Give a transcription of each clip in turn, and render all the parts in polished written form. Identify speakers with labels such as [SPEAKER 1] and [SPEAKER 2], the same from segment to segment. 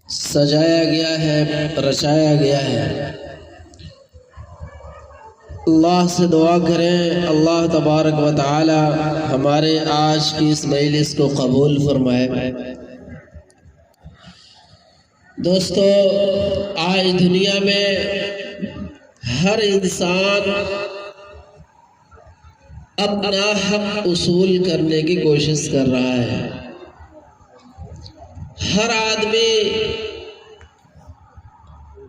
[SPEAKER 1] سجایا گیا ہے، رچایا گیا ہے۔ اللہ سے دعا کریں اللہ تبارک و تعالی ہمارے آج کی اس مجلس کو قبول فرمائے۔ دوستو، آج دنیا میں ہر انسان اپنا حق اصول کرنے کی کوشش کر رہا ہے۔ ہر آدمی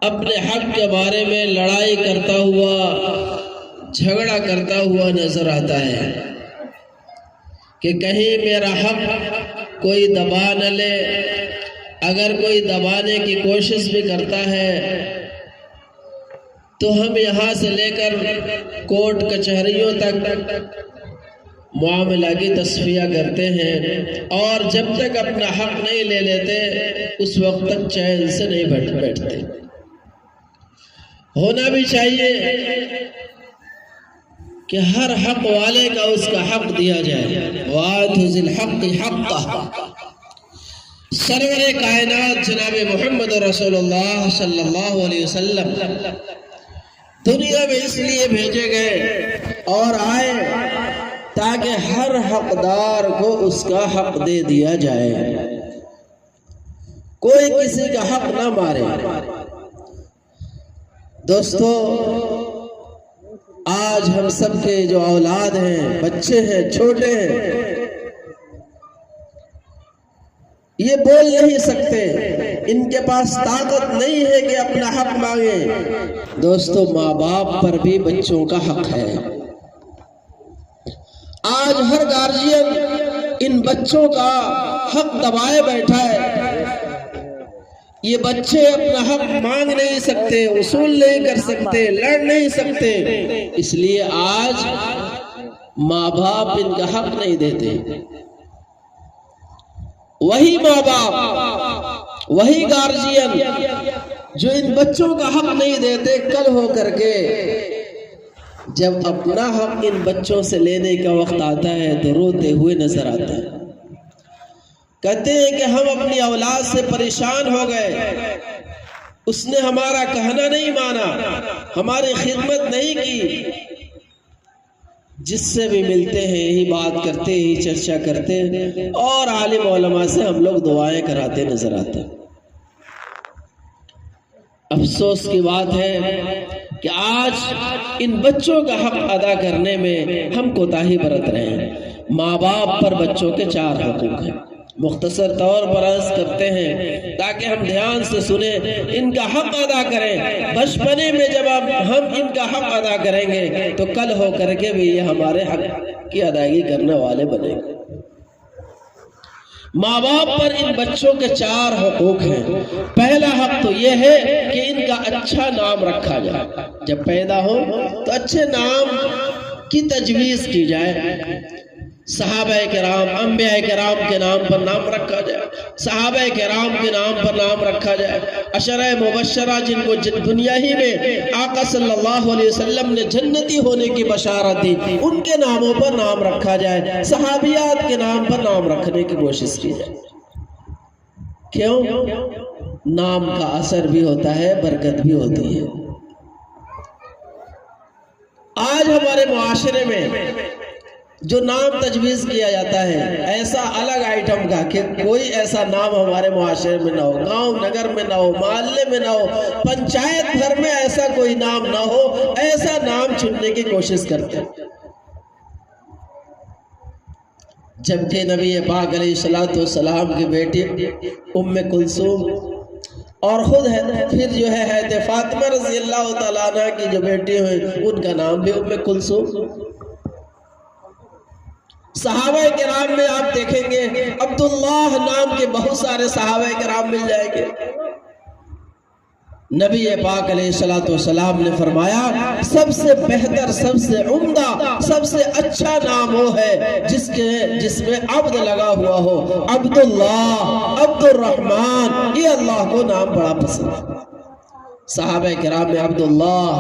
[SPEAKER 1] اپنے حق کے بارے میں لڑائی کرتا ہوا، جھگڑا کرتا ہوا نظر آتا ہے کہ کہیں میرا حق کوئی دبا نہ لے۔ اگر کوئی دبانے کی کوشش بھی کرتا ہے تو ہم یہاں سے لے کر کورٹ کچہریوں تک معاملہ کی تصفیہ کرتے ہیں، اور جب تک اپنا حق نہیں لے لیتے اس وقت تک چین سے نہیں بیٹھتے۔ ہونا بھی چاہیے کہ ہر حق والے کا اس کا حق دیا جائے۔ وَآتُوا ذِي الْحَقِّ حَقَّهُ۔ سرور کائنات جناب محمد رسول اللہ صلی اللہ علیہ وسلم دنیا میں اس لیے بھیجے گئے اور آئے تاکہ ہر حقدار کو اس کا حق دے دیا جائے، کوئی کسی کا حق نہ مارے۔ دوستو، آج ہم سب کے جو اولاد ہیں، بچے ہیں، چھوٹے ہیں، یہ بول نہیں سکتے، ان کے پاس طاقت نہیں ہے کہ اپنا حق مانگیں۔ دوستو، ماں باپ پر بھی بچوں کا حق ہے۔ آج ہر گارجین ان بچوں کا حق دبائے بیٹھا ہے۔ یہ بچے اپنا حق مانگ نہیں سکتے، اصول نہیں کر سکتے، لڑ نہیں سکتے، اس لیے آج ماں باپ ان کا حق نہیں دیتے۔ وہی ماں باپ، وہی گارجین جو ان بچوں کا حق نہیں دیتے، کل ہو کر کے جب اپنا حق ان بچوں سے لینے کا وقت آتا ہے تو روتے ہوئے نظر آتا ہے۔ کہتے ہیں کہ ہم اپنی اولاد سے پریشان ہو گئے، اس نے ہمارا کہنا نہیں مانا، ہماری خدمت نہیں کی۔ جس سے بھی ملتے ہیں یہی بات کرتے، یہی چرچا کرتے، اور عالم علماء سے ہم لوگ دعائیں کراتے نظر آتے۔ افسوس کی بات ہے کہ آج ان بچوں کا حق ادا کرنے میں ہم کوتاہی برت رہے ہیں۔ ماں باپ پر بچوں کے 4 حقوق ہیں۔ مختصر طور پر عرض کرتے ہیں تاکہ ہم دھیان سے سنیں، ان کا حق ادا کریں۔ بچپنے میں جب ہم ان کا حق ادا کریں گے تو کل ہو کر کے بھی یہ ہمارے حق کی ادائیگی کرنے والے بنیں گے۔ ماں باپ پر ان بچوں کے 4 حقوق ہیں۔ پہلا حق تو یہ ہے کہ ان کا اچھا نام رکھا جائے۔ جب پیدا ہو تو اچھے نام کی تجویز کی جائے۔ صحابہ کرام، انبیاء کرام کے نام پر نام رکھا جائے، صحابہ کرام کے نام پر نام رکھا جائے، عشرہ مبشرہ جن کو دنیا ہی میں آقا صلی اللہ علیہ وسلم نے جنتی ہونے کی بشارت دی، ان کے ناموں پر نام رکھا جائے، صحابیات کے نام پر نام رکھنے کی کوشش کی جائے۔ کیوں؟ نام کا اثر بھی ہوتا ہے، برکت بھی ہوتی ہے۔ آج ہمارے معاشرے میں جو نام تجویز کیا جاتا ہے، ایسا الگ آئٹم کا کہ کوئی ایسا نام ہمارے معاشرے میں نہ ہو، گاؤں نگر میں نہ ہو، محلے میں نہ ہو، پنچایت گھر میں ایسا کوئی نام نہ ہو، ایسا نام چننے کی کوشش کرتے ہیں۔ جبکہ نبی پاک علیہ السلام کی بیٹی ام کلثوم اور خود پھر جو ہے فاطمہ رضی اللہ تعالیٰ عنہ کی جو بیٹی ہوئی، ان کا نام بھی ام کلثوم۔ صحابہ کرام میں آپ دیکھیں گے عبداللہ نام کے بہت سارے صحابہ کرام مل جائیں گے۔ نبی پاک علیہ السلام نے فرمایا سب سے بہتر، سب سے عمدہ، سب سے اچھا نام وہ ہے جس میں عبد لگا ہوا ہو۔ عبداللہ، عبد الرحمن، یہ اللہ کو نام بڑا پسند ہے۔ صحابہ کرام میں عبداللہ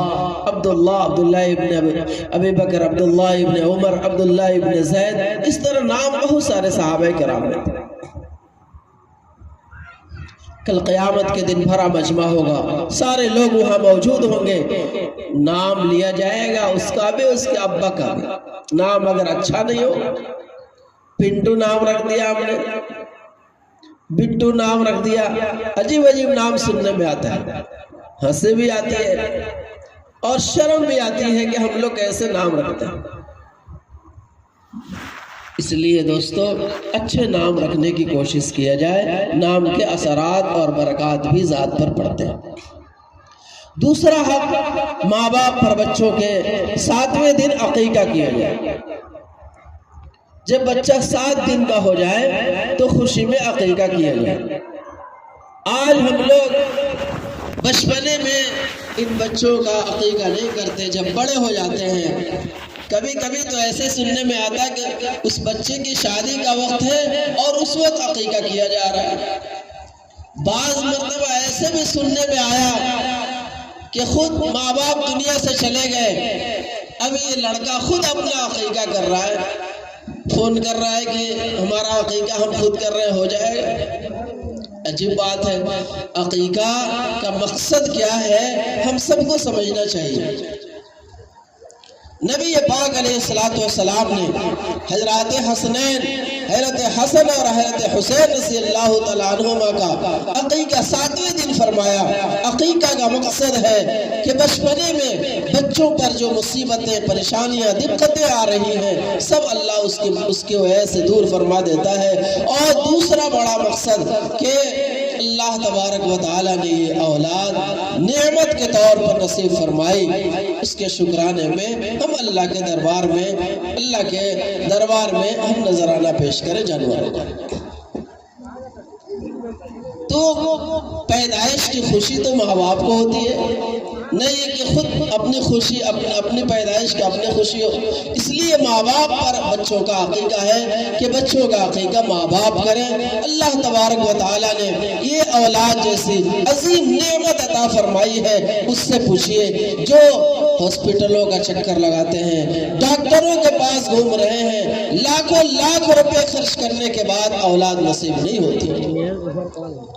[SPEAKER 1] ابن ابی بکر، عبداللہ ابن عمر، عبداللہ ابن زید، اس طرح نام بہت سارے صحابہ کرام میں تھے۔ کل قیامت کے دن بھرا مجمع ہوگا، سارے لوگ وہاں موجود ہوں گے، نام لیا جائے گا اس کا بھی اس کے ابا کا بھی۔ نام اگر اچھا نہیں ہو، پنٹو نام رکھ دیا ہم نے، بٹو نام رکھ دیا، عجیب عجیب نام سننے میں آتا ہے، ہنسی بھی آتی ہے اور شرم بھی آتی ہے کہ ہم لوگ ایسے نام رکھتے ہیں۔ اس لیے دوستو اچھے نام رکھنے کی کوشش کیا جائے، نام کے اثرات اور برکات بھی ذات پر پڑتے ہیں۔ دوسرا حق ماں باپ پر بچوں کے 7ویں دن عقیقہ کیا جائے۔ جب بچہ 7 دن کا ہو جائے تو خوشی میں عقیقہ کیا جائے۔ آج ہم لوگ بچپنے میں ان بچوں کا عقیقہ نہیں کرتے، جب بڑے ہو جاتے ہیں کبھی کبھی تو ایسے سننے میں آتا ہے کہ اس بچے کی شادی کا وقت ہے اور اس وقت عقیقہ کیا جا رہا ہے۔ بعض مرتبہ ایسے بھی سننے میں آیا کہ خود ماں باپ دنیا سے چلے گئے، اب یہ لڑکا خود اپنا عقیقہ کر رہا ہے، فون کر رہا ہے کہ ہمارا عقیقہ ہم خود کر رہے، ہو جائے گا۔ عجیب بات ہے، عقیقہ کا مقصد کیا ہے ہم سب کو سمجھنا چاہیے۔ نبی پاک علیہ السلام نے حضرات حسنین، حضرت حسن اور حضرت حسین رضی اللہ تعالیٰ عنہما کا عقیقہ 7ویں دن فرمایا۔ عقیقہ کا مقصد ہے کہ بچپنے میں بچوں پر جو مصیبتیں، پریشانیاں، دقتیں آ رہی ہیں سب اللہ اس کی وجہ سے دور فرما دیتا ہے۔ اور دوسرا بڑا مقصد کہ اللہ تبارک و تعالیٰ نے یہ اولاد نعمت کے طور پر نصیب فرمائی، اس کے شکرانے میں ہم اللہ کے دربار میں ہم نذرانہ پیش کریں جانوروں کا۔ تو پیدائش کی خوشی تو ماں باپ کو ہوتی ہے، نہیں کہ خود اپنی خوشی، اپنی پیدائش کا اپنی خوشی ہو۔ اس لیے ماں باپ پر بچوں کا عقیقہ ہے کہ بچوں کا عقیقہ ماں باپ کریں۔ اللہ تبارک و تعالیٰ نے یہ اولاد جیسی عظیم نعمت عطا فرمائی ہے، اس سے پوچھئے جو ہاسپٹلوں کا چکر لگاتے ہیں، ڈاکٹروں کے پاس گھوم رہے ہیں، لاکھوں لاکھ روپے خرچ کرنے کے بعد اولاد نصیب نہیں ہوتی۔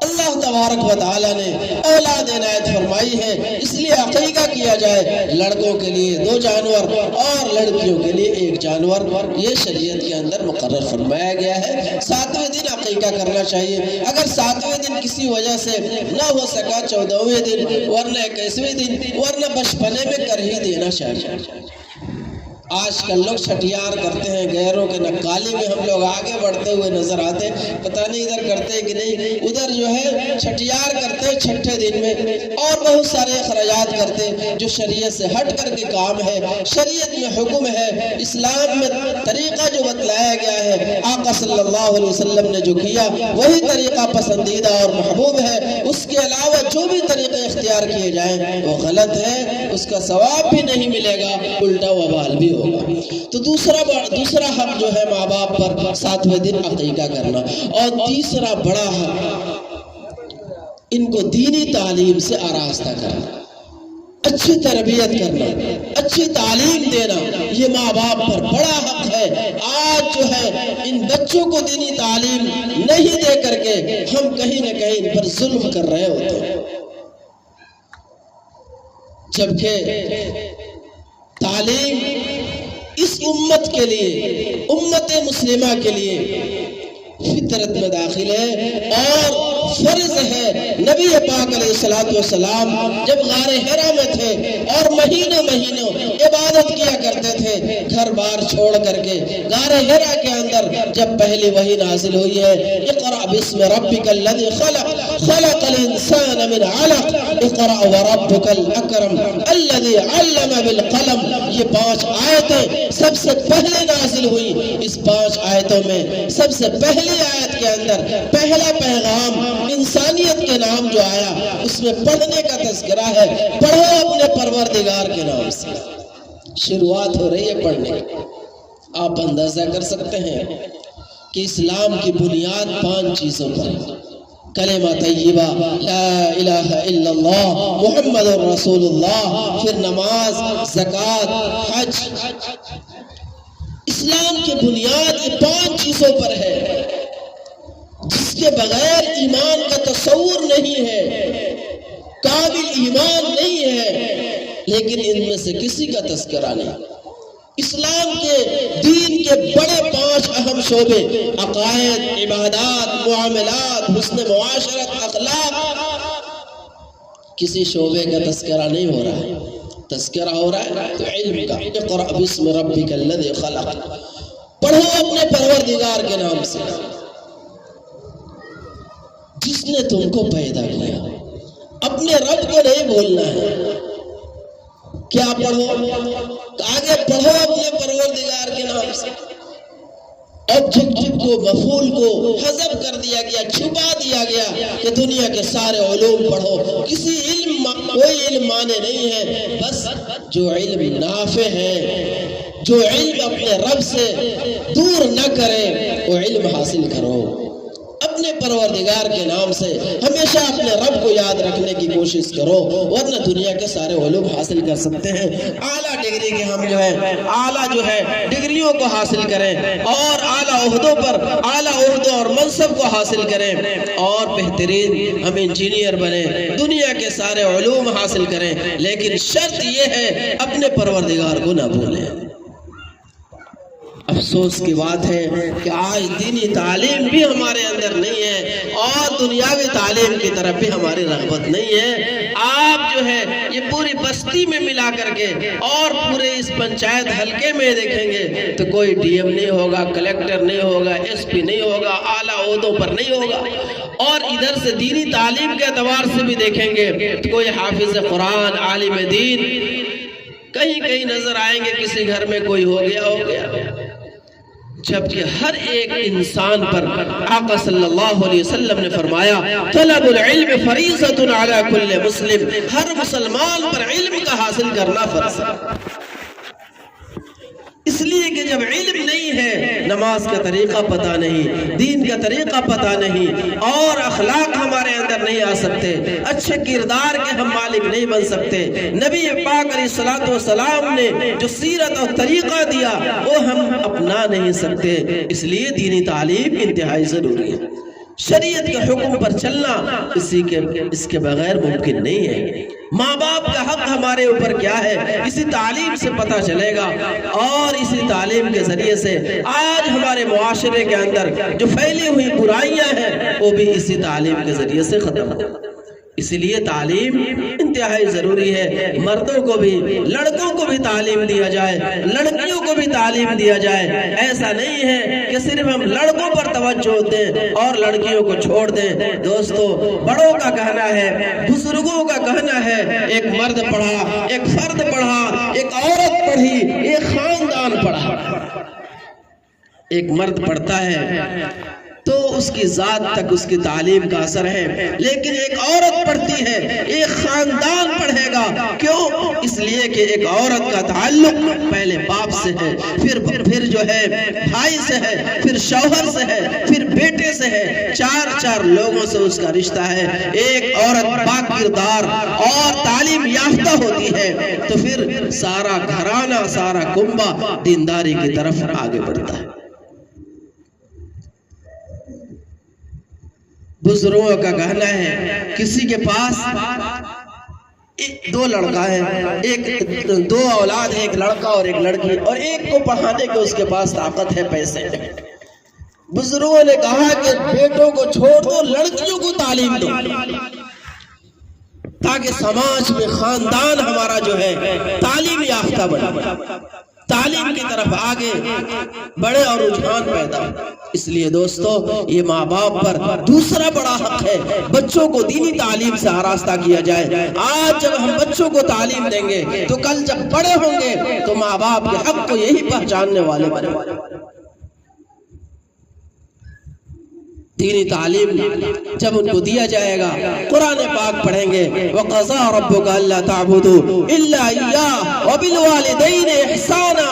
[SPEAKER 1] اللہ تبارک و تعالیٰ نے اولاد عنایت فرمائی ہے، اس لیے عقیقہ کیا جائے۔ لڑکوں کے لیے 2 جانور اور لڑکیوں کے لیے 1 جانور، یہ شریعت کے اندر مقرر فرمایا گیا ہے۔ 7ویں دن عقیقہ کرنا چاہیے۔ اگر 7ویں دن کسی وجہ سے نہ ہو سکا 14ویں دن، ورنہ 21ویں دن، ورنہ بچپنے میں کر ہی دینا چاہیے۔ آج کل لوگ چھٹیار کرتے ہیں، غیروں کے نقالی میں ہم لوگ آگے بڑھتے ہوئے نظر آتے، پتہ نہیں ادھر کرتے کہ نہیں، ادھر جو ہے چھٹیار کرتے 6ٹھے دن میں، اور بہت سارے اخراجات کرتے جو شریعت سے ہٹ کر کے کام ہے۔ شریعت میں حکم ہے، اسلام میں طریقہ جو بتلایا گیا ہے، آقا صلی اللہ علیہ وسلم نے جو کیا وہی طریقہ پسندیدہ اور محبوب ہے۔ اس کے علاوہ جو بھی طریقے اختیار کیے جائیں وہ غلط ہے، اس کا ثواب بھی نہیں ملے گا، الٹا وبال بھی ہوگا۔ تو دوسرا حق جو ہے ماں باپ پر 7ویں دن عقیقہ کرنا۔ اور تیسرا بڑا حق ان کو دینی تعلیم سے آراستہ کرنا، اچھی تربیت کرنا، اچھی تعلیم دینا، یہ ماں باپ پر بڑا حق ہے۔ آج جو ہے ان بچوں کو دینی تعلیم نہیں دے کر کے ہم کہیں نہ کہیں ان پر ظلم کر رہے ہوتے ہیں، جبکہ تعلیم اس امت کے لیے، امت مسلمہ کے لیے فطرت میں داخل ہے اور فرض ہے۔ نبی پاک علیہ السلام جب غار حرا میں تھے اور مہینوں عبادت کیا کرتے تھے، گھر بار چھوڑ کر کے غار حرا کے اندر جب پہلی وحی نازل ہوئی ہے، اقرأ باسم ربک الذی خلق، خلق الانسان من علق، اقرأ وربک الاکرم الذی علم بالقلم، یہ 5 آیتیں سب سے پہلے نازل ہوئی۔ اس 5 آیتوں میں سب سے پہلی آیت کے اندر پہلا پیغام انسانیت کے نام جو آیا، اس میں پڑھنے کا تذکرہ ہے، پڑھو اپنے پروردگار کے نام سے، شروعات ہو رہی ہے پڑھنے۔ آپ اندازہ کر سکتے ہیں کہ اسلام کی بنیاد 5 چیزوں پر ہے: کلمہ طیبہ، لا الہ الا اللہ محمد رسول اللہ، پھر نماز، زکوٰۃ، حج۔ اسلام کی بنیاد یہ 5 چیزوں پر ہے۔ جس کے بغیر ایمان کا تصور نہیں ہے، کامل ایمان نہیں ہے، لیکن ان میں سے کسی کا تذکرہ نہیں۔ اسلام کے دین کے بڑے 5 اہم شعبے، عقائد، عبادات، معاملات، حسن معاشرت، اخلاق، کسی شعبے کا تذکرہ نہیں ہو رہا ہے۔ تذکرہ ہو رہا ہے تو علم کا، اقرأ باسم ربک الذی خلق، پڑھو اپنے پروردگار کے نام سے جس نے تم کو پیدا کیا۔ اپنے رب کو نہیں بھولنا ہے۔ کیا پڑھو؟ آگے پڑھو اپنے پروردگار کے نام سے۔ آبجیکٹو کو، مفعول کو حذف کر دیا گیا، چھپا دیا گیا کہ دنیا کے سارے علوم پڑھو، کسی علم کوئی علم مانے نہیں ہے، بس جو علم نافع ہے، جو علم اپنے رب سے دور نہ کرے، وہ علم حاصل کرو اپنے پروردگار کے نام سے۔ ہمیشہ اپنے رب کو یاد رکھنے کی کوشش کرو، ورنہ دنیا کے سارے علوم حاصل کر سکتے ہیں۔ اعلیٰ ڈگری کے ہم اعلیٰ ڈگریوں کو حاصل کریں، اور اعلیٰ عہدوں پر اعلیٰ عہدوں اور منصب کو حاصل کریں، اور بہترین ہم انجینئر بنیں، دنیا کے سارے علوم حاصل کریں، لیکن شرط یہ ہے اپنے پروردگار کو نہ بھولیں۔ افسوس کی بات ہے کہ آج دینی تعلیم بھی ہمارے اندر نہیں ہے، اور دنیاوی تعلیم کی طرف بھی ہماری رغبت نہیں ہے۔ آپ یہ پوری بستی میں ملا کر کے اور پورے اس پنچایت حلقے میں دیکھیں گے تو کوئی ڈی ایم نہیں ہوگا، کلیکٹر نہیں ہوگا، ایس پی نہیں ہوگا، اعلیٰ عہدوں پر نہیں ہوگا۔ اور ادھر سے دینی تعلیم کے اعتبار سے بھی دیکھیں گے تو کوئی حافظ قرآن، عالم دین کہیں نظر آئیں گے، کسی گھر میں کوئی ہو گیا، جبکہ ہر ایک انسان پر آقا صلی اللہ علیہ وسلم نے فرمایا طلب العلم فریضۃ علی کل مسلم، ہر مسلمان پر علم کا حاصل کرنا فرض ہے۔ اس لیے کہ جب علم نہیں ہے، نماز کا طریقہ پتہ نہیں، دین کا طریقہ پتہ نہیں، اور اخلاق ہمارے اندر نہیں آ سکتے، اچھے کردار کے ہم مالک نہیں بن سکتے، نبی پاک علیہ الصلوۃ والسلام نے جو سیرت اور طریقہ دیا وہ ہم اپنا نہیں سکتے۔ اس لیے دینی تعلیم انتہائی ضروری ہے۔ شریعت کے حکم پر چلنا اس کے بغیر ممکن نہیں ہے۔ ماں باپ کا حق ہمارے اوپر کیا ہے، اسی تعلیم سے پتہ چلے گا، اور اسی تعلیم کے ذریعے سے آج ہمارے معاشرے کے اندر جو پھیلی ہوئی برائیاں ہیں وہ بھی اسی تعلیم کے ذریعے سے ختم ہو۔ اسی لیے تعلیم انتہائی ضروری ہے۔ مردوں کو بھی، لڑکوں کو بھی تعلیم دیا جائے، لڑکیوں کو بھی تعلیم دیا جائے۔ ایسا نہیں ہے کہ صرف ہم لڑکوں پر توجہ دیں اور لڑکیوں کو چھوڑ دیں۔ دوستو، بڑوں کا کہنا ہے، بزرگوں کا کہنا ہے، ایک مرد پڑھا، ایک فرد پڑھا، ایک عورت پڑھی، ایک خاندان پڑھا۔ ایک مرد پڑھتا ہے تو اس کی ذات تک اس کی تعلیم کا اثر ہے، لیکن ایک عورت پڑھتی ہے، ایک خاندان پڑھے گا۔ کیوں؟ اس لیے کہ ایک عورت کا تعلق پہلے باپ سے ہے، پھر بھائی سے ہے، پھر شوہر سے ہے، پھر بیٹے سے ہے، چار لوگوں سے اس کا رشتہ ہے۔ ایک عورت پاک کردار اور تعلیم یافتہ ہوتی ہے تو پھر سارا گھرانہ، سارا کنبہ دینداری کی طرف آگے بڑھتا ہے۔ بزرگوں کا کہنا ہے، کسی کے پاس دو لڑکا ہے، دو اولاد ہے، ایک لڑکا اور ایک لڑکی، اور ایک کو پڑھانے کے اس کے پاس طاقت ہے، پیسے ہیں۔ بزرگوں نے کہا کہ بیٹوں کو چھوڑ دو، لڑکیوں کو تعلیم دو، تاکہ سماج میں خاندان ہمارا تعلیم یافتہ بنے، تعلیم کی طرف آگے بڑے اور رجحان پیدا ہو۔ اس لیے دوستو، یہ ماں باپ پر دوسرا بڑا حق ہے، بچوں کو دینی تعلیم سے آراستہ کیا جائے۔ آج جب ہم بچوں کو تعلیم دیں گے تو کل جب بڑے ہوں گے تو ماں باپ کے حق کو یہی پہچاننے والے بنے۔ دینی تعلیم جب ان کو دیا جائے گا، قرآن پاک پڑھیں گے، وَقَضَىٰ رَبُّكَ أَلَّا تَعْبُدُوا إِلَّا إِيَّاهُ وَبِالْوَالِدَيْنِ إِحْسَانًا۔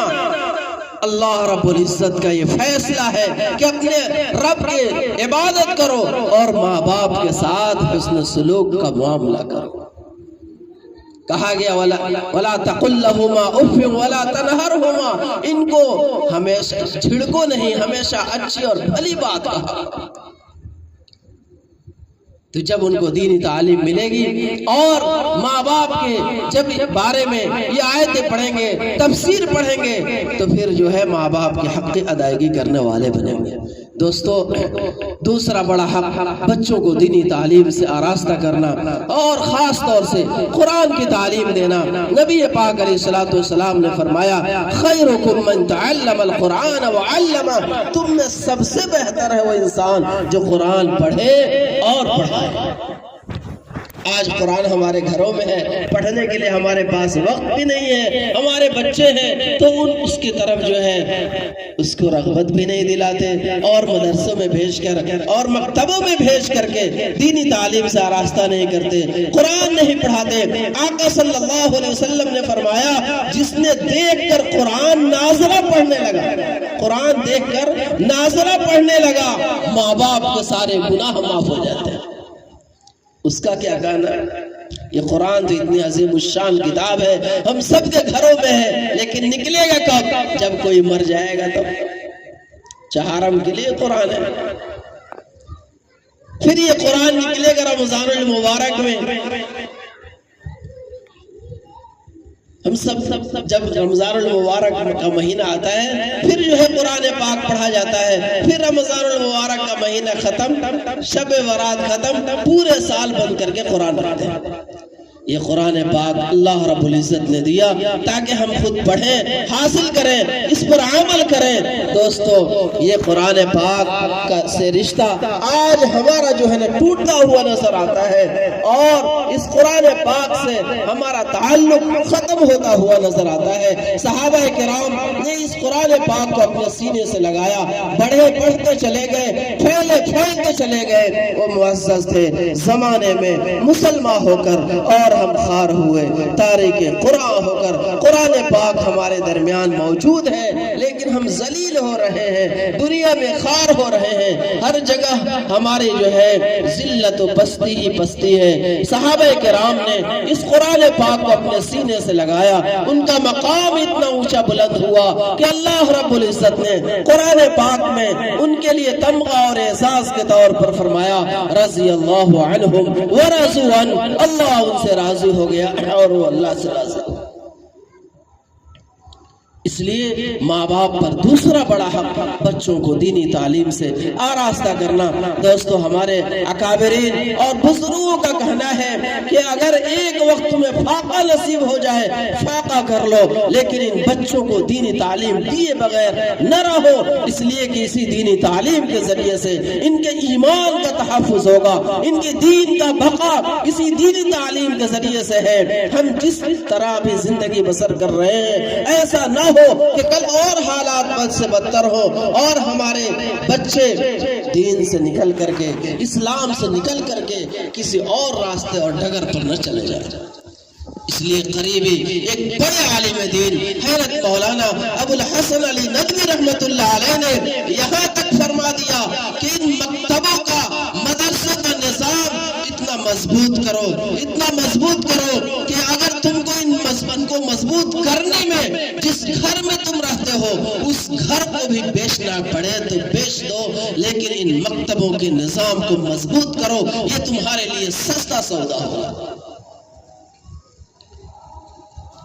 [SPEAKER 1] اللہ رب العزت کا یہ فیصلہ ہے کہ اپنے رب کی عبادت کرو اور ماں باپ کے ساتھ حسن سلوک کا معاملہ کرو۔ کہا گیا وَلَا تَقُلْ لَهُمَا أُفٍّ وَلَا تَنْهَرْهُمَا، ان کو ہمیشہ جھڑکو نہیں، ہمیشہ اچھی اور بھلی بات کہا۔ تو جب ان کو دینی تعلیم ملے گی اور ماں باپ کے جب بارے میں یہ آیتیں پڑھیں گے، تفسیر پڑھیں گے، تو پھر جو ہے ماں باپ کے حق کی ادائیگی کرنے والے بنیں گے۔ دوستو، دوسرا بڑا حق بچوں کو دینی تعلیم سے آراستہ کرنا اور خاص طور سے قرآن کی تعلیم دینا۔ نبی پاک علیہ الصلوۃ والسلام نے فرمایا خیرکم من تعلم القرآن وعلمہ، تم میں سب سے بہتر ہے وہ انسان جو قرآن پڑھے اور پڑھائے۔ آج قرآن ہمارے گھروں میں ہے، پڑھنے کے لیے ہمارے پاس وقت بھی نہیں ہے، ہمارے بچے ہیں تو اس کی طرف جو ہے اس کو رغبت بھی نہیں دلاتے، اور مدرسوں میں بھیج کر اور مکتبوں میں بھیج کر کے دینی تعلیم سے آراستہ نہیں کرتے، قرآن نہیں پڑھاتے۔ آقا صلی اللہ علیہ وسلم نے فرمایا جس نے دیکھ کر قرآن ناظرہ پڑھنے لگا، قرآن دیکھ کر ناظرہ پڑھنے لگا، ماں باپ کے سارے گناہ معاف ہو جاتے ہیں۔ اس کا کیا کہنا؟ یہ قرآن تو اتنی عظیم الشان کتاب ہے، ہم سب کے گھروں میں ہے، لیکن نکلے گا کب؟ جب کوئی مر جائے گا تب۔ چہارم کے لیے قرآن ہے، پھر یہ قرآن نکلے گا رمضان المبارک میں۔ ہم سب جب رمضان المبارک کا مہینہ آتا ہے پھر جو ہے قرآن پاک پڑھا جاتا ہے، پھر رمضان المبارک کا مہینہ ختم، شب برات ختم، پورے سال بند کر کے قرآن پڑھتے ہیں۔ یہ قرآن پاک اللہ رب العزت نے دیا تاکہ ہم خود پڑھیں، حاصل کریں، اس پر عمل کریں۔ دوستو، یہ قرآن پاک سے رشتہ آج ہمارا جو ہے نا ٹوٹتا ہوا نظر آتا ہے، اور اس قرآن پاک سے ہمارا تعلق ختم ہوتا ہوا نظر آتا ہے۔ صحابہ کرام نے اس قرآن پاک کو اپنے سینے سے لگایا، بڑھے پڑھتے چلے گئے، پھیلے پھیلتے چلے گئے، وہ معزز تھے زمانے میں مسلمان ہو کر، اور ہم خار ہوئے تاریخ قرآن ہو کر۔ قرآن پاک ہمارے درمیان موجود ہے، لیکن ہم ذلیل ہو رہے ہیں، دنیا میں خار ہو رہے ہیں، ہر جگہ ہماری جو ہے ذلت و پستی ہی پستی ہے۔ صحابہ کرام نے اس قرآن پاک کو اپنے سینے سے لگایا، ان کا مقام اتنا اونچا بلند ہوا کہ اللہ رب العزت نے قرآن پاک میں ان کے لیے تمغہ اور اعزاز کے طور پر فرمایا رضی اللہ عنہم ورضوا عنہ، اللہ ان سے راضی ہو گیا اور وہ اللہ سے راضی ہو۔ اس لیے ماں باپ پر دوسرا بڑا حق بچوں کو دینی تعلیم سے آراستہ کرنا۔ دوستو، ہمارے اکابرین اور بزرگوں کا کہنا ہے کہ اگر ایک وقت میں فاقہ نصیب ہو جائے فاقہ کر لو، لیکن ان بچوں کو دینی تعلیم دیے بغیر نہ رہو، اس لیے کہ اسی دینی تعلیم کے ذریعے سے ان کے ایمان کا تحفظ ہوگا، ان کے دین کا بقا اسی دینی تعلیم کے ذریعے سے ہے۔ ہم جس طرح بھی زندگی بسر کر رہے ہیں ایسا نہ ہو کہ کل اور حالات بد سے بدتر ہو اور ہمارے بچے دین سے نکل کر کے، اسلام سے نکل کر کے کسی اور راستے اور ڈگر پر نہ چلے جائیں۔ اس لیے قریبی ایک بڑے عالم دین حضرت مولانا ابو الحسن علی ندوی رحمت اللہ علیہ نے یہاں تک فرما دیا کہ ان مکتبوں کا، مدرسے کا نظام اتنا مضبوط کرو، اتنا مضبوط کرو کہ اگر تم کو ان کو مضبوط کرنے میں جس گھر میں تم رہتے ہو اس گھر کو بھی بیچنا پڑے تو بیچ دو، لیکن ان مکتبوں کے نظام کو مضبوط کرو، یہ تمہارے لیے سستا سودا ہوگا۔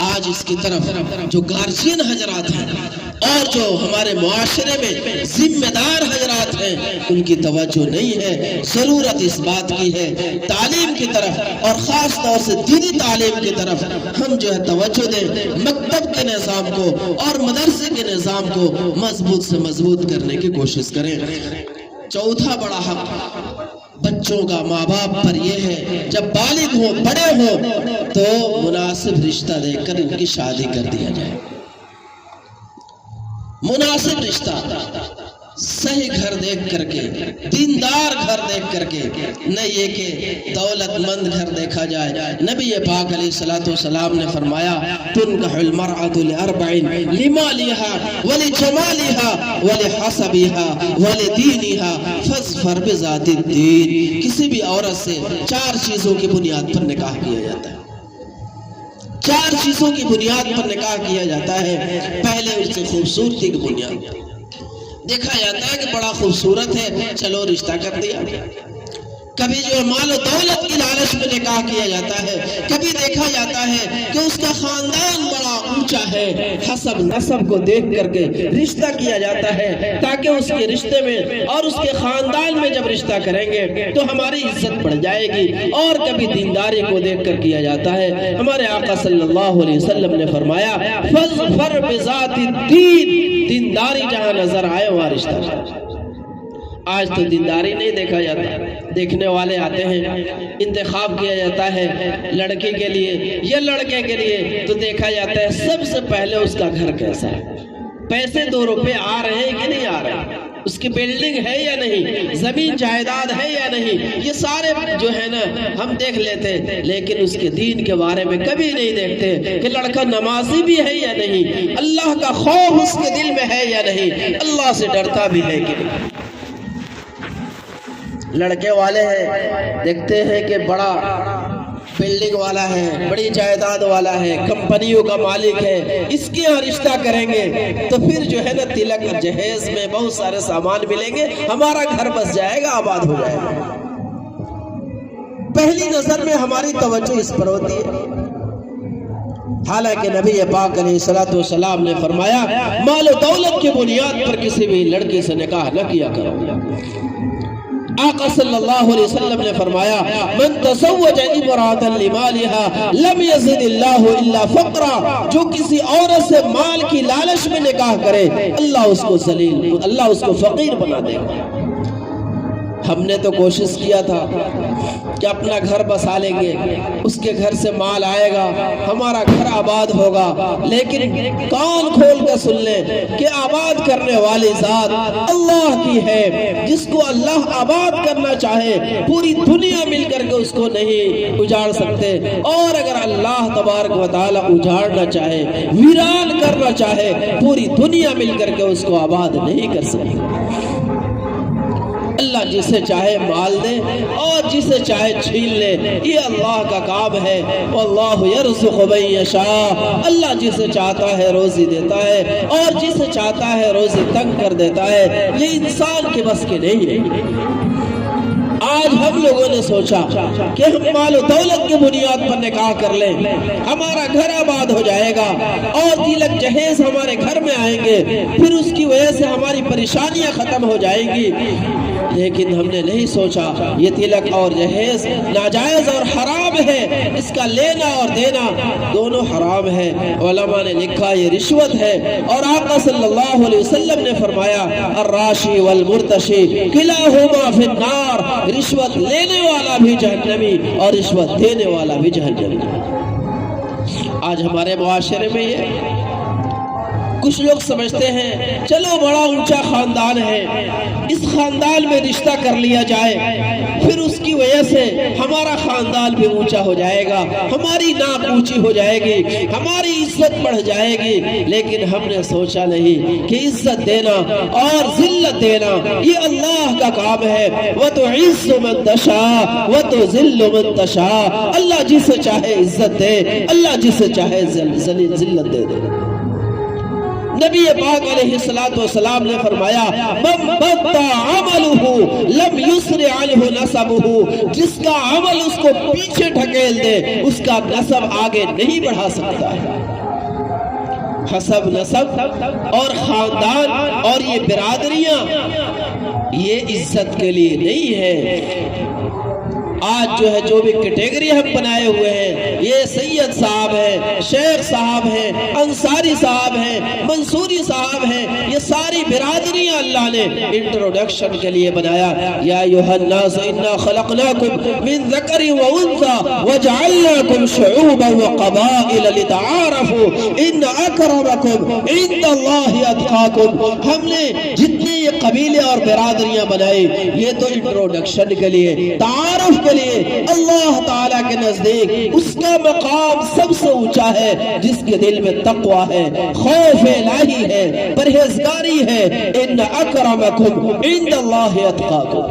[SPEAKER 1] آج اس کی طرف جو گارجین حضرات ہیں اور جو ہمارے معاشرے میں ذمہ دار حضرات ہیں ان کی توجہ نہیں ہے۔ ضرورت اس بات کی ہے تعلیم کی طرف اور خاص طور سے دینی تعلیم کی طرف ہم جو ہے توجہ دیں، مکتب کے نظام کو اور مدرسے کے نظام کو مضبوط سے مضبوط کرنے کی کوشش کریں۔ چوتھا بڑا حق بچوں کا ماں باپ پر یہ ہے جب بالغ ہو، بڑے ہو تو مناسب رشتہ دے کر ان کی شادی کر دیا جائے۔ مناسب رشتہ، صحیح گھر دیکھ کر کے، دیندار گھر دیکھ کر کے، نہ یہ کہ دولت مند گھر دیکھا جائے۔ نبی پاک علیہ الصلوۃ والسلام نے فرمایا تنکح المرأة لأربع لمالها ولجمالها ولحسبها ولدینها فاظفر بذات الدین۔ کسی بھی عورت سے 4 چیزوں کی بنیاد پر نکاح کیا جاتا ہے، 4 چیزوں کی بنیاد پر نکاح کیا جاتا ہے۔ پہلے اس کی خوبصورتی کی بنیاد، دیکھا جاتا ہے کہ بڑا خوبصورت ہے چلو رشتہ کر دیا، کبھی جو مال و دولت کی لالچ میں نکاح کیا جاتا ہے، کبھی دیکھا جاتا ہے کہ اس کا خاندان بڑا اونچا ہے، حسب نسب کو دیکھ کر کے رشتہ کیا جاتا ہے تاکہ اس کے رشتے میں اور اس کے خاندان میں جب رشتہ کریں گے تو ہماری عزت بڑھ جائے گی، اور کبھی دینداری کو دیکھ کر کیا جاتا ہے۔ ہمارے آقا صلی اللہ علیہ وسلم نے فرمایا فَاظْفَرْ بِذَاتِ الدِّينِ، دینداری جہاں نظر آئے وہاں رشتہ۔ آج تو دینداری نہیں دیکھا جاتا، دیکھنے والے آتے ہیں، انتخاب کیا جاتا ہے لڑکی کے لیے یا لڑکے کے لیے، تو دیکھا جاتا ہے سب سے پہلے اس کا گھر کیسا ہے، پیسے 2 روپے آ رہے ہیں کہ نہیں آ رہے، اس کی بلڈنگ ہے یا نہیں، زمین جائیداد ہے یا نہیں، یہ سارے جو ہے نا ہم دیکھ لیتے، لیکن اس کے دین کے بارے میں کبھی نہیں دیکھتے کہ لڑکا نمازی بھی ہے یا نہیں، اللہ کا خوف اس کے دل میں ہے یا نہیں، اللہ سے ڈرتا بھی ہے کہ نہیں۔ لڑکے والے ہیں، دیکھتے ہیں کہ بڑا بلڈنگ والا ہے، بڑی جائیداد والا ہے، کمپنیوں کا مالک ہے، اس کے یہاں رشتہ کریں گے تو پھر جو ہے نا تلک اور جہیز میں بہت سارے سامان ملیں گے، ہمارا گھر بس جائے گا، آباد ہو جائے گا۔ پہلی نظر میں ہماری توجہ اس پر ہوتی ہے، حالانکہ نبی پاک علیہ الصلوۃ والسلام نے فرمایا مال و دولت کی بنیاد پر کسی بھی لڑکی سے نکاح نہ کیا کرو۔ آقا صلی اللہ علیہ وسلم نے فرمایا من تزوج امرأة لمالها لم يزد اللہ الا فقرا، جو کسی عورت سے مال کی لالچ میں نکاح کرے اللہ اس کو ذلیل، اللہ اس کو فقیر بنا دے گا۔ ہم نے تو کوشش کیا تھا کہ اپنا گھر بسا لیں گے، اس کے گھر سے مال آئے گا، ہمارا گھر آباد ہوگا، لیکن کان کھول کر سن لیں کہ آباد کرنے والی ذات اللہ کی ہے، جس کو اللہ آباد کرنا چاہے پوری دنیا مل کر کے اس کو نہیں اجاڑ سکتے، اور اگر اللہ تبارک و تعالی اجاڑنا چاہے، ویران کرنا چاہے، پوری دنیا مل کر کے اس کو آباد نہیں کر سکتے۔ اللہ جسے چاہے مال دے اور جسے چاہے چھین لے، یہ اللہ کا کام ہے۔ واللہ یرزق من یشاء، اللہ جسے چاہتا ہے روزی دیتا ہے اور جسے چاہتا ہے روزی تنگ کر دیتا ہے، یہ انسان کے بس کے نہیں ہے۔ آج ہم لوگوں نے سوچا کہ ہم مال و دولت کی بنیاد پر نکاح کر لیں، ہمارا گھر آباد ہو جائے گا اور تلک جہیز ہمارے گھر میں آئیں گے، پھر اس کی وجہ سے ہماری پریشانیاں ختم ہو جائیں گی، لیکن ہم نے نہیں سوچا یہ تلک اور جہیز ناجائز اور حرام ہے، اس کا لینا اور دینا دونوں حرام ہے۔ علماء نے لکھا یہ رشوت ہے، اور آقا صلی اللہ علیہ وسلم نے فرمایا الراشی والمرتشی کلاہما فی النار، رشوت لینے والا بھی جہنمی اور رشوت دینے والا بھی جہنمی۔ آج ہمارے معاشرے میں یہ کچھ لوگ سمجھتے ہیں چلو بڑا اونچا خاندان ہے، اس خاندان میں رشتہ کر لیا جائے، پھر اس کی وجہ سے ہمارا خاندان بھی اونچا ہو جائے گا، ہماری ناک اونچی ہو جائے گی، ہماری عزت بڑھ جائے گی۔ لیکن ہم نے سوچا نہیں کہ عزت دینا اور ذلت دینا یہ اللہ کا کام ہے۔ وَتُعِزُّ مَن تَشَاءُ وَتُذِلُّ مَن تَشَاءُ، اللہ جسے چاہے عزت دے، اللہ جسے چاہے ذلت دے دے۔ نبی پاک علیہ السلام نے فرمایا من بطا عملہ لم یسرع عنہ نسبہ، جس کا عمل اس کو پیچھے ڈھکیل دے اس کا نسب آگے نہیں بڑھا سکتا ہے۔ حسب نسب اور خاندان اور یہ برادریاں یہ عزت کے لیے نہیں ہے۔ آج جو ہے جو بھی کیٹیگری ہم بنائے ہوئے ہیں، یہ سید صاحب ہیں، شیخ صاحب ہیں، انصاری صاحب ہیں، منصوری صاحب ہیں، یہ ساری برادریاں اللہ نے انٹروڈکشن کے لیے بنایا۔ یا ایھا الناس انا خلقناکم من ذکر و انثی وجعلناکم شعوبا وقبائل لتعارفوا ان اکرمکم عند اللہ اتقاکم، ہم نے جتنے یہ قبیلے اور برادریاں بنائی یہ تو انٹروڈکشن کے لیے، تعارف کے لیے، اللہ تعالیٰ کے نزدیک اس کا مقام سب سے اونچا ہے جس کے دل میں تقوی ہے، خوف الہی ہے، پرہیزگاری ہے۔ ان اکرمکم عند اللہ اتقاکم،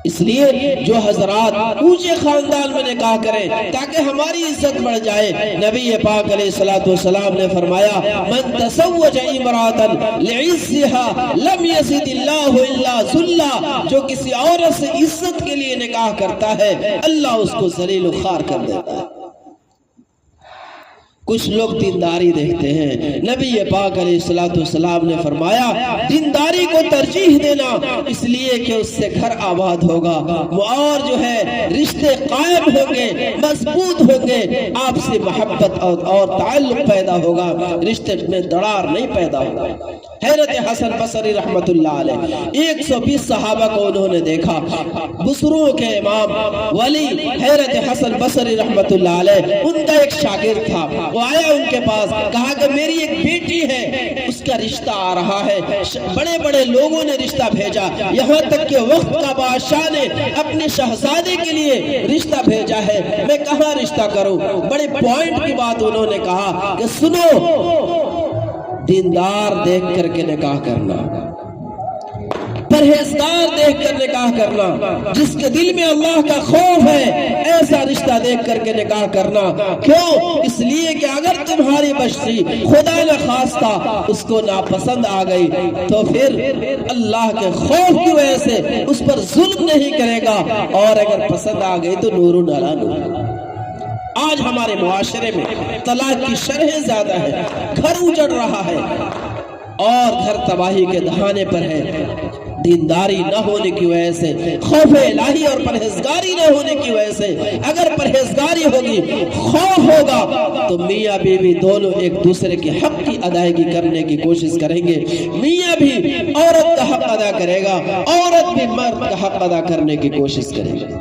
[SPEAKER 1] اس لیے جو حضرات اونچے خاندان میں نکاح کریں تاکہ ہماری عزت بڑھ جائے، نبی پاک علیہ الصلوۃ والسلام نے فرمایا من تزوج امرأة لعزها لم يزد اللہ الا ذلا، جو کسی عورت سے عزت کے لیے نکاح کرتا ہے اللہ اس کو ذلیل و خوار کر دیتا ہے۔ کچھ لوگ دینداری دیکھتے ہیں، نبی پاک علیہ الصلوۃ والسلام نے فرمایا دینداری کو ترجیح دینا، اس لیے کہ اس سے گھر آباد ہوگا اور جو ہے رشتے قائم ہوں گے، مضبوط ہوں گے، آپ سے محبت اور تعلق پیدا ہوگا، رشتے میں دراڑ نہیں پیدا ہوگا۔ حضرت حسن بصری رحمت اللہ علیہ 120 صحابہ کو انہوں نے دیکھا، بصروں کے امام ولی حضرت حسن بصری رحمت اللہ علیہ ان کا ایک شاگرد تھا، وہ آیا ان کے پاس، کہا کہ میری ایک بیٹی ہے، اس کا رشتہ آ رہا ہے، بڑے بڑے لوگوں نے رشتہ بھیجا، یہاں تک کہ وقت کا بادشاہ نے اپنے شہزادے کے لیے رشتہ بھیجا ہے، میں کہاں رشتہ کروں؟ بڑے پوائنٹ کی بات انہوں نے کہا کہ سنو، دیندار دیکھ کر کے نکاح کرنا، پرہیزگار دیکھ کر نکاح کرنا، جس کے دل میں اللہ کا خوف ہے ایسا رشتہ دیکھ کر کے نکاح کرنا۔ کیوں؟ اس لیے کہ اگر تمہاری بچی خدا نخواستہ اس کو ناپسند آ گئی تو پھر اللہ کے خوف کی وجہ سے اس پر ظلم نہیں کرے گا، اور اگر پسند آ گئی تو نور نالا نور۔ آج ہمارے معاشرے میں طلاق کی شرحیں زیادہ ہے، گھر اجڑ رہا ہے اور گھر تباہی کے دہانے پر ہے، دینداری نہ ہونے کی وجہ سے، خوف الہی اور پرہیزگاری نہ ہونے کی وجہ سے۔ اگر پرہیزگاری ہوگی، خوف ہوگا تو میاں بیوی دونوں ایک دوسرے کے حق کی ادائیگی کرنے کی کوشش کریں گے، میاں بھی عورت کا حق ادا کرے گا، عورت بھی مرد کا حق ادا کرنے کی کوشش کرے گی۔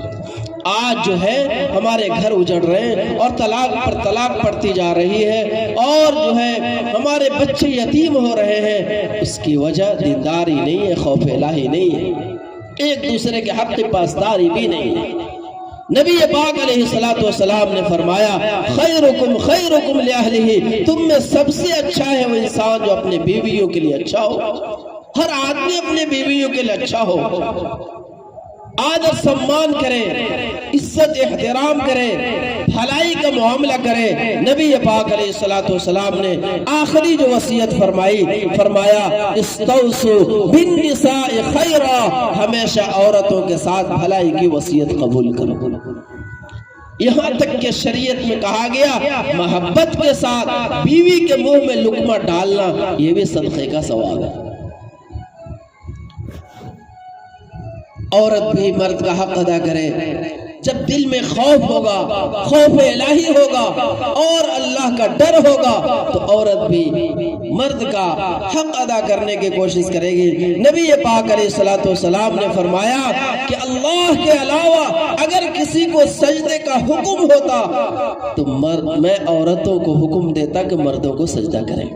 [SPEAKER 1] آج جو ہے ہمارے گھر اجڑ رہے ہیں اور طلاق پر طلاق پڑتی جا رہی ہے، اور جو ہے ہمارے بچے یتیم ہو رہے ہیں، اس کی وجہ دینداری نہیں ہے، خوف الہی نہیں ہے، ایک دوسرے کے حق کی پاسداری بھی نہیں ہے۔ نبی پاک علیہ الصلوۃ والسلام نے فرمایا خیرکم خیرکم لأہلہ، تم میں سب سے اچھا ہے وہ انسان جو اپنے بیویوں کے لیے اچھا ہو، ہر آدمی اپنے بیویوں کے لیے اچھا ہو، آدر سمان کرے، عزت احترام کرے، بھلائی کا معاملہ کرے۔ نبی پاک علیہ الصلوۃ والسلام نے آخری جو وصیت فرمایا استوصوا بالنساء خیرا، ہمیشہ عورتوں کے ساتھ بھلائی کی وصیت قبول کرو۔ یہاں تک کہ شریعت میں کہا گیا محبت کے ساتھ بیوی کے منہ میں لقمہ ڈالنا یہ بھی صدقے کا ثواب ہے۔ عورت بھی مرد کا حق ادا کرے، جب دل میں خوف ہوگا، خوف الہی ہوگا اور اللہ کا ڈر ہوگا تو عورت بھی مرد کا حق ادا کرنے کی کوشش کرے گی۔ نبی پاک علیہ الصلوۃ والسلام نے فرمایا کہ اللہ کے علاوہ اگر کسی کو سجدے کا حکم ہوتا تو میں عورتوں کو حکم دیتا کہ مردوں کو سجدہ کریں۔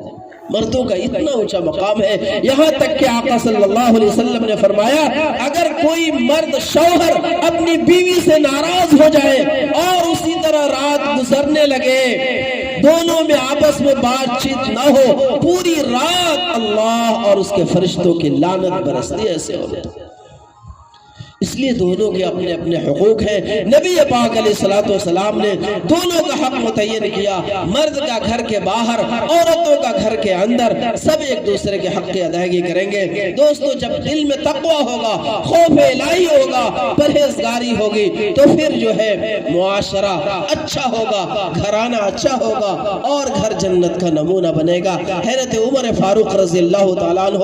[SPEAKER 1] مردوں کا اتنا اونچا مقام ہے، یہاں تک کہ آقا صلی اللہ علیہ وسلم نے فرمایا اگر کوئی مرد شوہر اپنی بیوی سے ناراض ہو جائے اور اسی طرح رات گزرنے لگے، دونوں میں آپس میں بات چیت نہ ہو، پوری رات اللہ اور اس کے فرشتوں کی لعنت برستی ایسے ہوتے۔ اس لیے دونوں کے اپنے اپنے حقوق ہیں۔ نبی پاک علیہ الصلوۃ والسلام نے دونوں کا حق متعین کیا، مرد کا گھر کے باہر، عورتوں کا گھر کے اندر، سب ایک دوسرے کے حق کی ادائیگی کریں گے۔ دوستو جب دل میں تقوی ہوگا، خوف الہی ہوگا، پرہیزگاری ہوگی تو پھر جو ہے معاشرہ اچھا ہوگا، گھرانہ اچھا ہوگا اور گھر جنت کا نمونہ بنے گا۔ حضرت عمر فاروق رضی اللہ تعالیٰ عنہ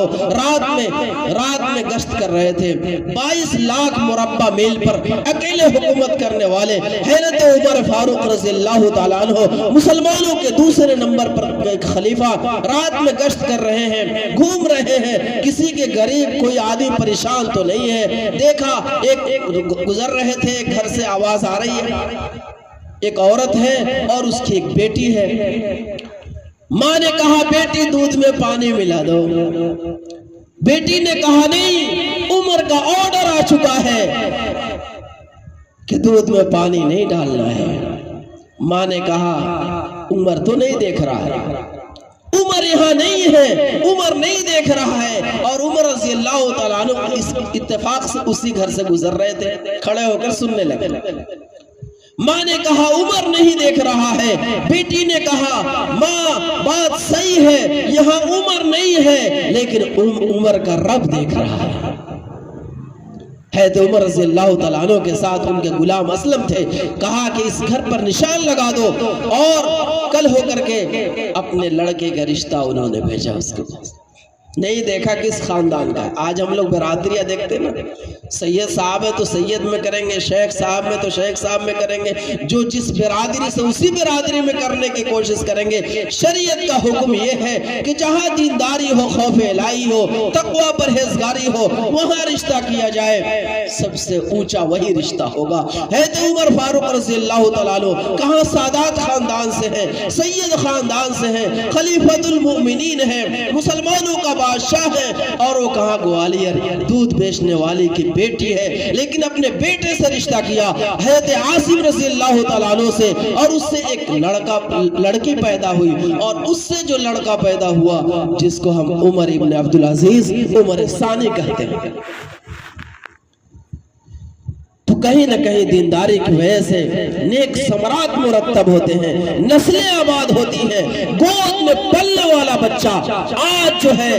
[SPEAKER 1] رات میں گشت کر رہے تھے، 22 لاکھ مربع میل پر اکیلے حکومت کرنے والے حضرت عمر فاروق رضی اللہ تعالیٰ عنہ مسلمانوں کے دوسرے نمبر پر ایک خلیفہ رات میں گشت کر رہے ہیں، گھوم رہے ہیں، کسی کے غریب کوئی آدمی پریشان تو نہیں ہے۔ دیکھا ایک گزر رہے تھے، گھر سے آواز آ رہی ہے، ایک عورت ہے اور اس کی ایک بیٹی ہے۔ ماں نے کہا بیٹی دودھ میں پانی ملا دو، بیٹی نے کہا نہیں، عمر کا آرڈر آ چکا ہے کہ دودھ میں پانی نہیں ڈالنا ہے۔ ماں نے کہا عمر تو نہیں دیکھ رہا ہے، عمر یہاں نہیں ہے، عمر نہیں دیکھ رہا ہے، اور عمر رضی اللہ تعالیٰ عنہ اس اتفاق سے اسی گھر سے گزر رہے تھے، کھڑے ہو کر سننے لگے۔ ماں نے کہا عمر نہیں دیکھ رہا ہے، بیٹی نے کہا ماں بات صحیح ہے، یہاں عمر نہیں ہے لیکن عمر کا رب دیکھ رہا ہے۔ حضرت عمر رضی اللہ تعالیٰ عنہ کے ساتھ ان کے غلام اسلم تھے، کہا کہ اس گھر پر نشان لگا دو، اور کل ہو کر کے اپنے لڑکے کا رشتہ انہوں نے بھیجا اس کے پاس۔ نہیں دیکھا کس خاندان کا ہے۔ آج ہم لوگ برادریاں دیکھتے نا، سید صاحب ہے تو سید میں کریں گے، شیخ صاحب میں تو شیخ صاحب میں کریں گے، جو جس برادری سے اسی برادری میں کرنے کی کوشش کریں گے۔ شریعت کا حکم یہ ہے کہ جہاں دینداری ہو، خوف الہی ہو، تقوی پرہیزگاری ہو، وہاں رشتہ کیا جائے، سب سے اونچا وہی رشتہ ہوگا۔ حضرت عمر فاروق رضی اللہ تعالیٰ عنہ کہاں سادات خاندان سے ہیں، سید خاندان سے ہیں، خلیفۃ المؤمنین ہیں، مسلمانوں کا بادشاہ ہے، اور وہ کہاں گوالیر دودھ بیچنے والی کی بیٹی ہے، لیکن اپنے بیٹے سے رشتہ کیا حضرت عاصم رضی اللہ تعالیٰ عنہ سے، اور اس سے ایک لڑکی پیدا ہوئی، اور اس سے جو لڑکا پیدا ہوا جس کو ہم عمر ابن عبدالعزیز عمر ثانی کہتے ہیں۔ تو کہیں نہ کہیں دینداری کی وجہ سے نیک ثمرات مرتب ہوتے ہیں، نسلیں آباد ہوتی ہیں۔ گود میں پلنے والا بچہ آج جو ہے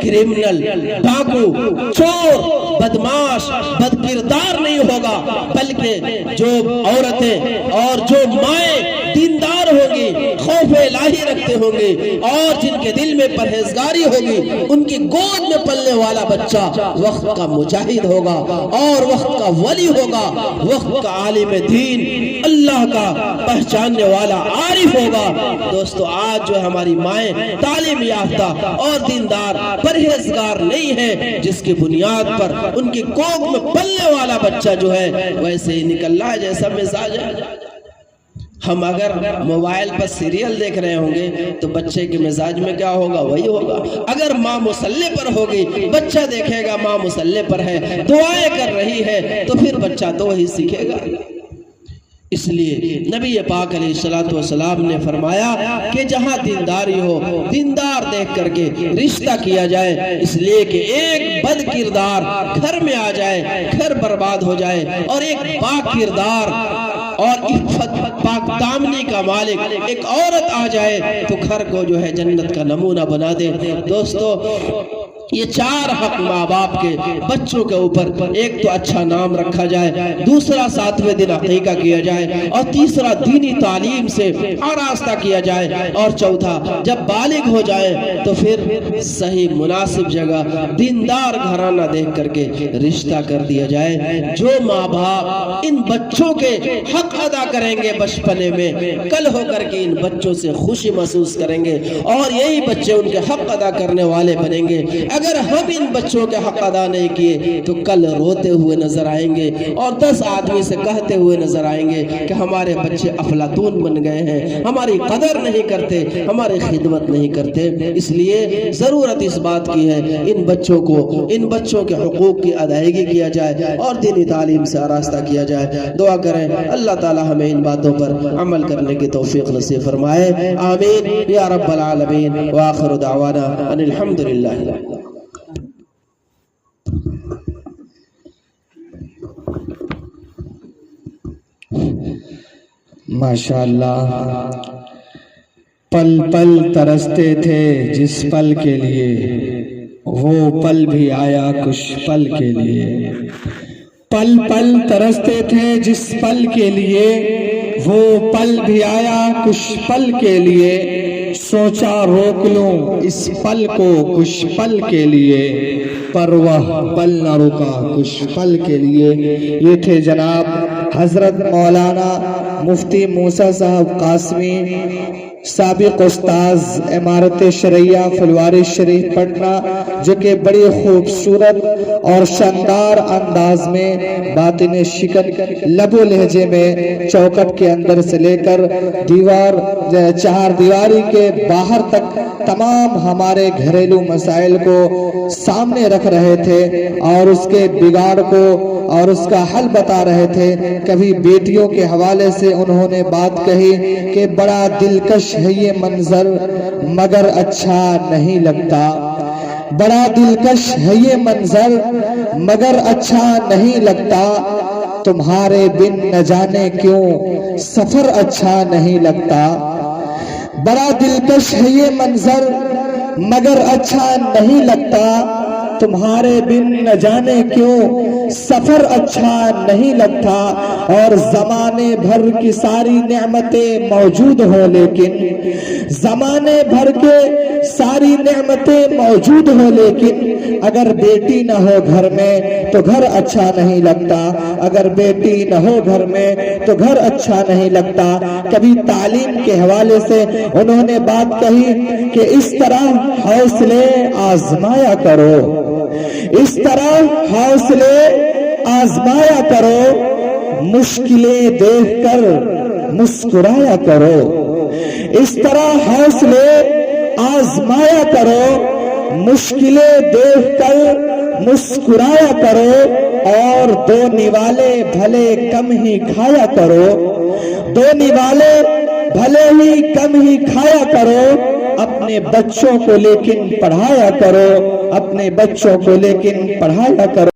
[SPEAKER 1] کرمنل، ڈاکو، چور، بدماش، بد کردار نہیں ہوگا، بلکہ جو عورتیں اور جو مائیں دیندار ہوں گی، خوف الہی رکھتے ہوں گے، اور جن کے دل میں پرہیزگاری ہوگی، ان کی گود میں پلنے والا بچہ وقت کا مجاہد ہوگا، اور وقت کا ولی ہوگا، وقت کا عالم دین، اللہ کا پہچاننے والا عارف ہوگا۔ دوستو آج جو ہماری مائیں تعلیم یافتہ اور دیندار پرہیزگار نہیں ہے، جس کی بنیاد پر ان کی کوکھ میں پلنے والا بچہ جو ہے ویسے ہی نکل رہا ہے جیسا مزاج ہے۔ ہم اگر موبائل پر سیریل دیکھ رہے ہوں گے تو بچے کے مزاج میں کیا ہوگا وہی ہوگا۔ اگر ماں مصلی پر ہوگی، بچہ دیکھے گا ماں مصلی پر ہے، دعائیں کر رہی ہے، تو پھر بچہ تو وہی سیکھے گا۔ اس لیے نبی پاک علیہ الصلوۃ والسلام نے فرمایا کہ جہاں دینداری ہو، دیندار دیکھ کر کے رشتہ کیا جائے، اس لیے کہ ایک بد کردار گھر میں آ جائے، گھر برباد ہو جائے، اور ایک پاک کردار اور عفت پاک دامنی کا مالک ایک عورت آ جائے تو گھر کو جو ہے جنت کا نمونہ بنا دے۔ دوستو یہ چار حق ماں باپ کے بچوں کے اوپر، ایک تو اچھا نام رکھا جائے، دوسرا 7ویں دن عقیقہ کیا جائے، اور تیسرا دینی تعلیم سے آراستہ کیا جائے، اور چوتھا جب بالغ ہو جائے تو پھر صحیح مناسب جگہ دیندار گھرانہ دیکھ کر کے رشتہ کر دیا جائے۔ جو ماں باپ ان بچوں کے حق ادا کریں گے بچپنے میں، کل ہو کر کے ان بچوں سے خوشی محسوس کریں گے، اور یہی بچے ان کے حق ادا کرنے والے بنیں گے۔ اگر ہم ان بچوں کے حق ادا نہیں کیے تو کل روتے ہوئے نظر آئیں گے، اور 10 آدمی سے کہتے ہوئے نظر آئیں گے کہ ہمارے بچے افلاطون بن گئے ہیں، ہماری قدر نہیں کرتے، ہماری خدمت نہیں کرتے۔ اس لیے ضرورت اس بات کی ہے ان بچوں کے حقوق کی ادائیگی کیا جائے، اور دینی تعلیم سے آراستہ کیا جائے۔ دعا کریں اللہ تعالی ہمیں ان باتوں پر عمل کرنے کی توفیق نصیب فرمائے، آمین یا رب العالمین، وآخر دعوانا ان الحمدللہ۔
[SPEAKER 2] ماشاءاللہ، پل پل ترستے تھے جس پل کے لیے، وہ پل بھی آیا کچھ پل کے لیے۔ پل پل ترستے تھے جس پل کے لیے، وہ پل بھی آیا کچھ پل کے لیے۔ سوچا روک لوں اس پل کو کچھ پل کے لیے، پر وہ پل نہ رکا کچھ پل کے لیے۔ یہ تھے جناب حضرت مولانا مفتی موسیٰ صاحب قاسمی، سابق استاذ امارت شرعیہ فلواری شریف پٹنہ، جو کہ بڑی خوبصورت اور شاندار انداز میں باطن شکن لب و لہجے میں چوکٹ کے اندر سے لے کر چہار دیواری کے باہر تک تمام ہمارے گھریلو مسائل کو سامنے رکھ رہے تھے، اور اس کے بگاڑ کو اور اس کا حل بتا رہے تھے۔ کبھی بیٹیوں کے حوالے سے انہوں نے بات کہی کہ بڑا دلکش دلکش ہے یہ منظر مگر اچھا نہیں لگتا، بڑا دلکش ہے یہ منظر مگر اچھا نہیں لگتا، تمہارے بن نہ جانے کیوں سفر اچھا نہیں لگتا، بڑا دلکش ہے یہ منظر مگر اچھا نہیں لگتا، تمہارے بن نہ جانے کیوں سفر اچھا نہیں لگتا، اور زمانے بھر کی ساری نعمتیں موجود ہو لیکن زمانے بھر کے ساری نعمتیں موجود ہو لیکن اگر بیٹی نہ ہو گھر میں تو گھر اچھا نہیں لگتا، اگر بیٹی نہ ہو گھر میں تو گھر اچھا نہیں لگتا۔ کبھی تعلیم کے حوالے سے انہوں نے بات کہی کہ اس طرح حوصلے آزمایا کرو، اس طرح حوصلے آزمایا کرو، مشکلیں دیکھ کر مسکرایا کرو، اس طرح حوصلے آزمایا کرو، مشکلیں دیکھ کر مسکرایا کرو، اور دو نوالے بھلے کم ہی کھایا کرو، دو نوالے بھلے ہی کم ہی کھایا کرو، اپنے بچوں کو لیکن پڑھایا کرو، اپنے بچوں کو لیکن پڑھایا کرو۔